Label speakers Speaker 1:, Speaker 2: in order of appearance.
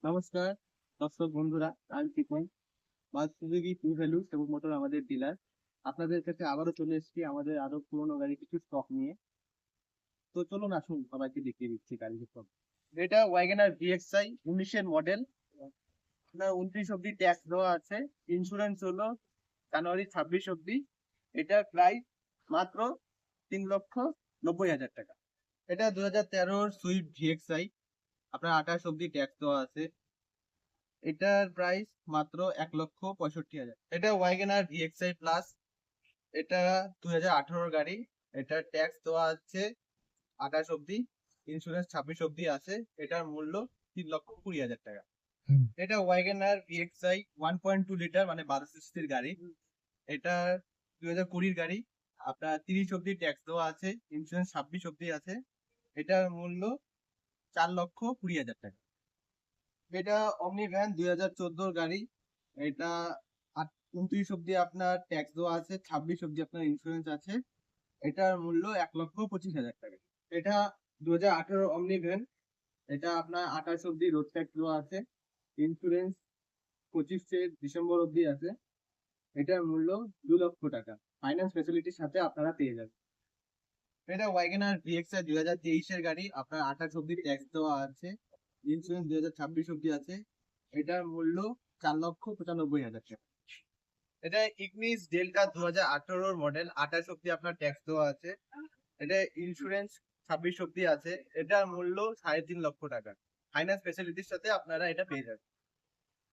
Speaker 1: নমস্কার দর্শক বন্ধুরা, আমি চিকন বাস সুজুকি টু ভ্যালু সেবক মোটর আমাদের ডিলার। আপনাদের কাছে আবারও চলে এসেছি আমাদের আরো পুরোনো গাড়ি কিছু স্টক নিয়ে। তো চলুন আসুন সবাইকে দেখিয়ে দিচ্ছি গাড়ির সব। এটা ওয়াগনার ভিএক্সআই 19-এর মডেল। আপনার 29 অব্দি ট্যাক্স দেওয়া আছে। ইন্স্যুরেন্স হলো জানুয়ারি 26 অব্দি। এটার প্রাইস মাত্র 3,90,000 টাকা। এটা 2013-র সুইফট ভিএক্সআই। আপনার 28 অব্দি ট্যাক্স দেওয়া আছে। এটার প্রাইস মাত্র 1,65,000। এটা ওয়াগনার ভিএক্সআই প্লাস। এটা 2018 গাড়ি। এটা ট্যাক্স দেওয়া আছে 28 অব্দি, ইন্স্যুরেন্স 26 অব্দি আছে। এটার মূল্য 3,20,000 টাকা। এটা ওয়াগনার ভিএক্সআই 1.2 লিটার মানে 12 সিসির গাড়ি। এটা 2020 গাড়ি। আপনার 30 অব্দি ট্যাক্স দেওয়া আছে, ইন্স্যুরেন্স 26 অব্দি আছে। এটার মূল্য 4,20,000 টাকা। এটা অমনি ভ্যান 2014 গাড়ি। এটা 29 অব্দি আপনার ট্যাক্স দেওয়া আছে, 26 অব্দি আপনার ইন্স্যুরেন্স আছে। এটার মূল্য 1,25,000 টাকা। এটা 2018 অমনি ভ্যান। এটা আপনার 28 অব্দি রোড ট্যাক্স দেওয়া আছে, ইন্স্যুরেন্স 25 ডিসেম্বর অব্দি আছে। এটার মূল্য 2,00,000 টাকা। ফাইন্যান্স ফেসিলিটির সাথে আপনারা পেয়ে যাবেন। এটা ওয়াগনার ভিএক্সআই 2023-এর গাড়ি। আপনার 28 অব্দি ট্যাক্স দেওয়া আছে, ইন্স্যুরেন্স 2026 অব্দি আছে। এটার মূল্য 4,95,000 টাকা। এটা ইগনিস ডেল্টা 2018-র মডেল। 28 অব্দি আপনার ট্যাক্স দেওয়া আছে। এটা ইন্স্যুরেন্স 26 অব্দি আছে। এটার মূল্য 3.5 লক্ষ টাকা। ফাইন্যান্স ফেসিলিটির সাথে আপনারা এটা পেয়ে যাবেন।